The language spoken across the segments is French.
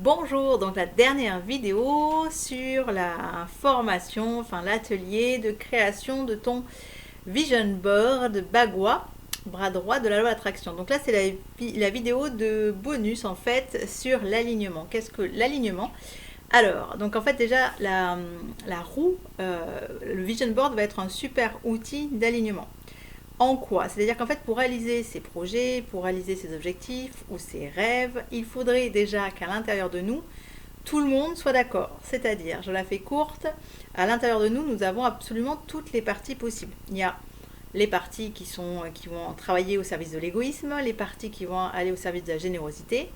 Bonjour, donc la dernière vidéo sur la formation, enfin l'atelier de création de ton Vision Board Bagua, bras droit de la loi d'attraction. Donc là c'est la vidéo de bonus en fait sur l'alignement. Qu'est-ce que l'alignement? Alors, donc en fait déjà la roue, le Vision Board va être un super outil d'alignement. En quoi? C'est-à-dire qu'en fait, pour réaliser ses projets, pour réaliser ses objectifs ou ses rêves, il faudrait déjà qu'à l'intérieur de nous, tout le monde soit d'accord. C'est-à-dire, je la fais courte, à l'intérieur de nous, nous avons absolument toutes les parties possibles. Il y a les parties qui vont travailler au service de l'égoïsme, les parties qui vont aller au service de la générosité,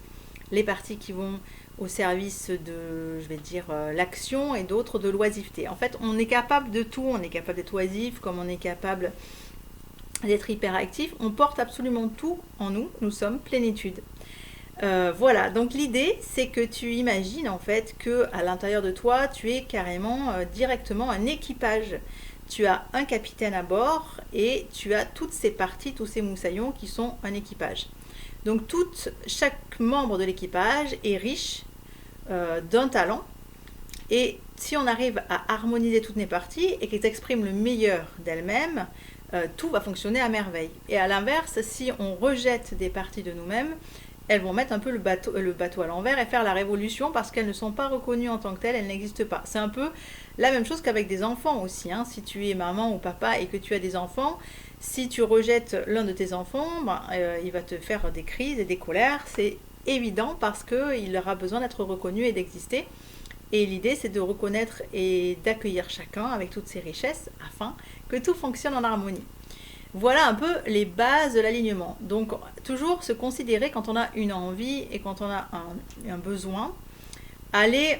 les parties qui vont au service de, je vais dire, l'action et d'autres de l'oisiveté. En fait, on est capable de tout, on est capable d'être oisif comme on est capable d'être hyperactif, on porte absolument tout en nous, nous sommes plénitude. Voilà, donc l'idée c'est que tu imagines en fait que à l'intérieur de toi tu es carrément directement un équipage. Tu as un capitaine à bord et tu as toutes ces parties, tous ces moussaillons qui sont un équipage. Donc chaque membre de l'équipage est riche d'un talent et si on arrive à harmoniser toutes les parties et qu'elles expriment le meilleur d'elles-mêmes, tout va fonctionner à merveille. Et à l'inverse, si on rejette des parties de nous-mêmes, elles vont mettre un peu le bateau à l'envers et faire la révolution parce qu'elles ne sont pas reconnues en tant que telles, elles n'existent pas. C'est un peu la même chose qu'avec des enfants aussi. Hein. Si tu es maman ou papa et que tu as des enfants, si tu rejettes l'un de tes enfants, il va te faire des crises et des colères. C'est évident parce qu'il aura besoin d'être reconnu et d'exister. Et l'idée, c'est de reconnaître et d'accueillir chacun avec toutes ses richesses afin que tout fonctionne en harmonie. Voilà un peu les bases de l'alignement. Donc, toujours se considérer quand on a une envie et quand on a un besoin, aller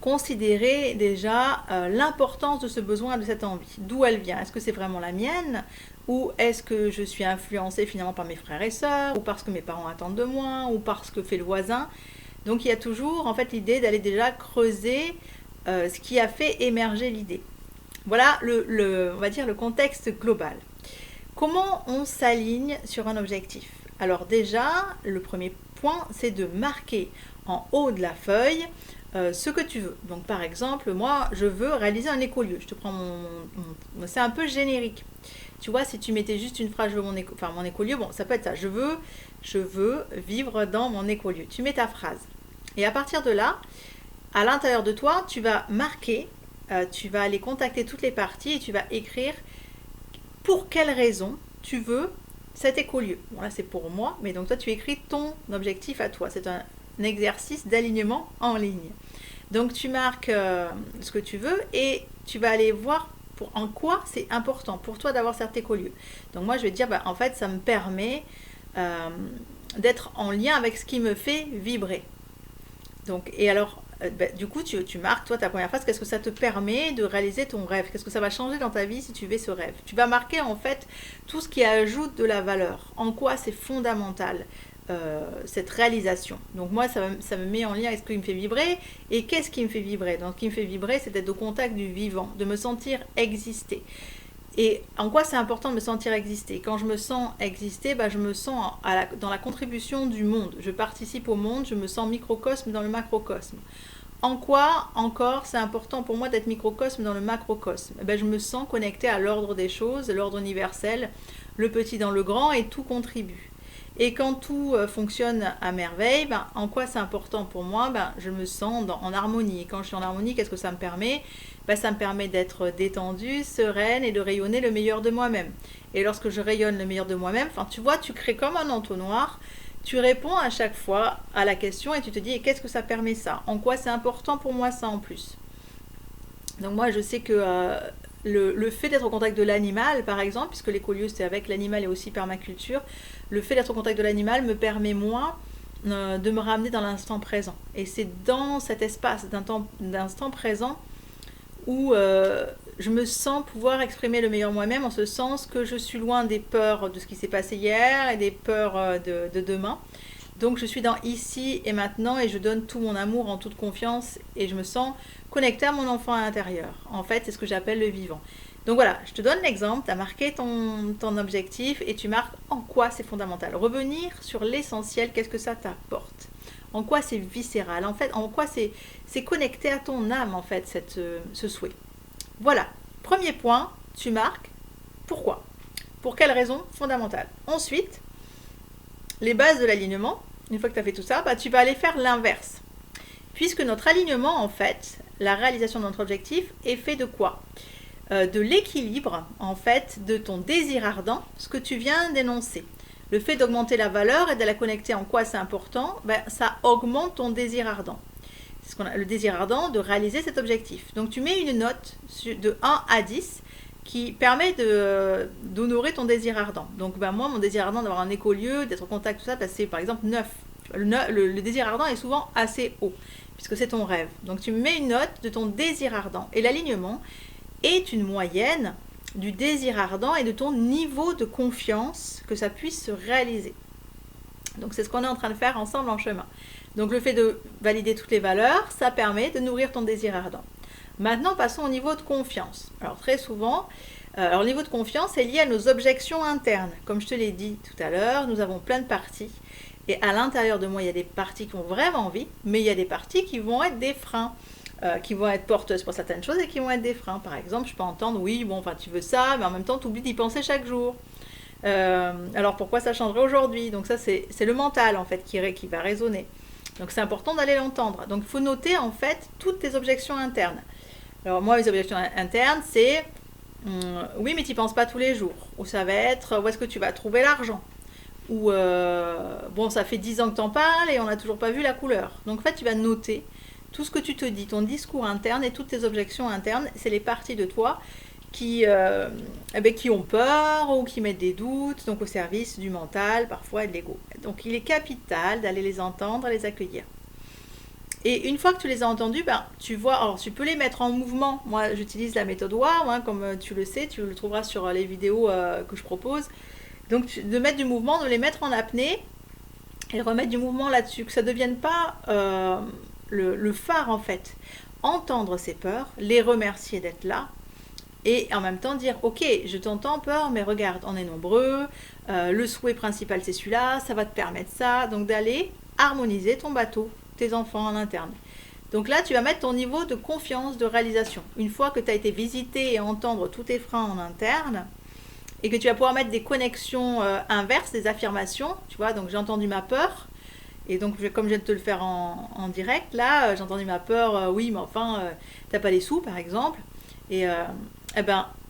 considérer déjà l'importance de ce besoin et de cette envie. D'où elle vient? Est-ce que c'est vraiment la mienne? Ou est-ce que je suis influencée finalement par mes frères et sœurs? Ou parce que mes parents attendent de moi? Ou parce que fait le voisin? Donc il y a toujours en fait l'idée d'aller déjà creuser ce qui a fait émerger l'idée. Voilà on va dire le contexte global. Comment on s'aligne sur un objectif? Alors déjà, le premier point, c'est de marquer en haut de la feuille ce que tu veux. Donc par exemple, moi, je veux réaliser un écolieu. Je te prends c'est un peu générique. Tu vois, si tu mettais juste une phrase, je veux mon écolieu, bon, ça peut être ça. Je veux vivre dans mon écolieu. Tu mets ta phrase. Et à partir de là, à l'intérieur de toi, tu vas marquer, tu vas aller contacter toutes les parties et tu vas écrire pour quelle raison tu veux cet écolieu. Bon, là, c'est pour moi, mais donc toi, tu écris ton objectif à toi. C'est un exercice d'alignement en ligne. Donc, tu marques ce que tu veux et tu vas aller voir en quoi c'est important pour toi d'avoir cet écolieu. Donc, moi, je vais te dire, en fait, ça me permet d'être en lien avec ce qui me fait vibrer. Donc, et alors, du coup, tu marques, toi, ta première phrase, qu'est-ce que ça te permet de réaliser ton rêve? Qu'est-ce que ça va changer dans ta vie si tu fais ce rêve? Tu vas marquer, en fait, tout ce qui ajoute de la valeur. En quoi c'est fondamental, cette réalisation. Donc, moi, ça me met en lien avec ce qui me fait vibrer. Et qu'est-ce qui me fait vibrer? Donc, ce qui me fait vibrer, c'est d'être au contact du vivant, de me sentir exister. Et en quoi c'est important de me sentir exister? Quand je me sens exister, je me sens dans la contribution du monde. Je participe au monde, je me sens microcosme dans le macrocosme. En quoi encore c'est important pour moi d'être microcosme dans le macrocosme? Je me sens connecté à l'ordre des choses, l'ordre universel, le petit dans le grand et tout contribue. Et quand tout fonctionne à merveille, en quoi c'est important pour moi? Je me sens en harmonie. Et quand je suis en harmonie, qu'est-ce que ça me permet? Ça me permet d'être détendue, sereine et de rayonner le meilleur de moi-même. Et lorsque je rayonne le meilleur de moi-même, tu vois, tu crées comme un entonnoir. Tu réponds à chaque fois à la question et tu te dis, et qu'est-ce que ça permet ça? En quoi c'est important pour moi ça en plus? Donc moi, je sais que le fait d'être au contact de l'animal, par exemple, puisque l'écolieu c'est avec l'animal et aussi permaculture, le fait d'être au contact de l'animal me permet moi de me ramener dans l'instant présent. Et c'est dans cet espace d'instant présent où je me sens pouvoir exprimer le meilleur moi-même, en ce sens que je suis loin des peurs de ce qui s'est passé hier et des peurs de demain. Donc je suis dans ici et maintenant et je donne tout mon amour en toute confiance et je me sens connectée à mon enfant à l'intérieur. En fait, c'est ce que j'appelle le vivant. Donc voilà, je te donne l'exemple, tu as marqué ton objectif et tu marques en quoi c'est fondamental. Revenir sur l'essentiel, qu'est-ce que ça t'apporte? en quoi c'est viscéral, en fait, en quoi c'est connecté à ton âme, en fait, ce souhait. Voilà, premier point, tu marques pourquoi. Pour quelle raison fondamentale. Ensuite, les bases de l'alignement, une fois que tu as fait tout ça, tu vas aller faire l'inverse. Puisque notre alignement, en fait, la réalisation de notre objectif est fait de quoi? De l'équilibre, en fait, de ton désir ardent, ce que tu viens d'énoncer. Le fait d'augmenter la valeur et de la connecter en quoi c'est important, ça augmente ton désir ardent. C'est ce qu'on a, le désir ardent de réaliser cet objectif. Donc tu mets une note de 1 à 10 qui permet d'honorer ton désir ardent. Donc moi, mon désir ardent d'avoir un écolieu, d'être en contact, tout ça, c'est par exemple 9. Le désir ardent est souvent assez haut, puisque c'est ton rêve. Donc tu mets une note de ton désir ardent. Et l'alignement est une moyenne du désir ardent et de ton niveau de confiance que ça puisse se réaliser. Donc c'est ce qu'on est en train de faire ensemble en chemin. Donc le fait de valider toutes les valeurs, ça permet de nourrir ton désir ardent. Maintenant, passons au niveau de confiance. Alors très souvent, le niveau de confiance est lié à nos objections internes. Comme je te l'ai dit tout à l'heure, nous avons plein de parties. Et à l'intérieur de moi, il y a des parties qui ont vraiment envie, mais il y a des parties qui vont être des freins, qui vont être porteuses pour certaines choses et qui vont être des freins. Par exemple, je peux entendre, oui, bon, enfin, tu veux ça, mais en même temps, tu oublies d'y penser chaque jour. Alors pourquoi ça changerait aujourd'hui? Donc ça, c'est le mental, en fait, qui va résonner. Donc c'est important d'aller l'entendre. Donc il faut noter, en fait, toutes tes objections internes. Alors moi, les objections internes, c'est oui, mais tu n'y penses pas tous les jours. Ou ça va être, où est-ce que tu vas trouver l'argent? Ou bon, ça fait 10 ans que tu en parles et on n'a toujours pas vu la couleur. Donc en fait, tu vas noter tout ce que tu te dis, ton discours interne et toutes tes objections internes. C'est les parties de toi qui ont peur ou qui mettent des doutes, donc au service du mental, parfois, et de l'ego. Donc il est capital d'aller les entendre, les accueillir. Et une fois que tu les as entendus, tu vois, alors tu peux les mettre en mouvement. Moi, j'utilise la méthode WOW, comme tu le sais, tu le trouveras sur les vidéos que je propose. Donc, de mettre du mouvement, de les mettre en apnée et remettre du mouvement là-dessus, que ça ne devienne pas le phare en fait. Entendre ces peurs, les remercier d'être là et en même temps dire ok, je t'entends peur, mais regarde, on est nombreux, le souhait principal c'est celui-là, ça va te permettre ça, donc d'aller harmoniser ton bateau, tes enfants en interne. Donc là, tu vas mettre ton niveau de confiance, de réalisation. Une fois que tu as été visiter et entendre tous tes freins en interne, et que tu vas pouvoir mettre des connexions inverses, des affirmations, tu vois, donc j'ai entendu ma peur, et donc comme je viens de te le faire en direct, là, j'ai entendu ma peur, oui, mais enfin, t'as pas les sous, par exemple, et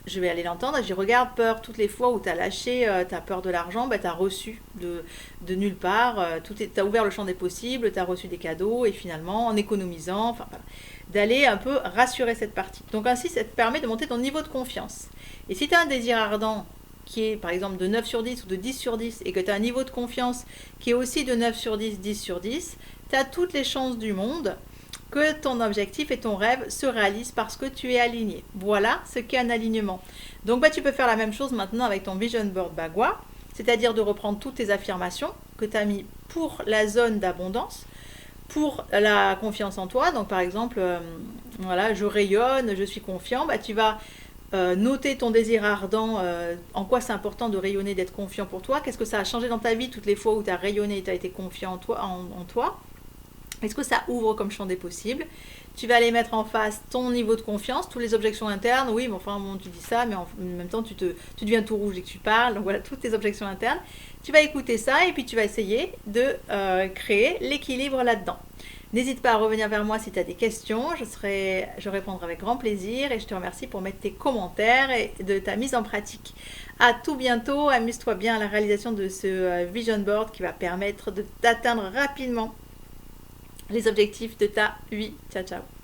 je vais aller l'entendre, et je regarde peur, toutes les fois où tu as lâché ta peur de l'argent, tu as reçu de nulle part, tu as ouvert le champ des possibles, tu as reçu des cadeaux, et finalement, en économisant, enfin voilà, d'aller un peu rassurer cette partie. Donc ainsi, ça te permet de monter ton niveau de confiance. Et si tu as un désir ardent, qui est par exemple de 9 sur 10 ou de 10 sur 10 et que tu as un niveau de confiance qui est aussi de 9 sur 10, 10 sur 10, tu as toutes les chances du monde que ton objectif et ton rêve se réalisent parce que tu es aligné. Voilà ce qu'est un alignement. Donc tu peux faire la même chose maintenant avec ton Vision Board Bagua, c'est-à-dire de reprendre toutes tes affirmations que tu as mis pour la zone d'abondance, pour la confiance en toi. Donc par exemple, voilà, je rayonne, je suis confiant, tu vas noter ton désir ardent, en quoi c'est important de rayonner, d'être confiant pour toi, qu'est-ce que ça a changé dans ta vie toutes les fois où tu as rayonné et tu as été confiant en toi. Est-ce que ça ouvre comme champ des possibles? Tu vas aller mettre en face ton niveau de confiance, toutes les objections internes, oui, mais enfin, bon, tu dis ça, mais en même temps, tu deviens tout rouge et que tu parles, donc voilà, toutes tes objections internes. Tu vas écouter ça et puis tu vas essayer de créer l'équilibre là-dedans. N'hésite pas à revenir vers moi si tu as des questions, je répondrai avec grand plaisir et je te remercie pour mettre tes commentaires et de ta mise en pratique. À tout bientôt, amuse-toi bien à la réalisation de ce Vision Board qui va permettre d'atteindre rapidement les objectifs de ta vie. Ciao, ciao.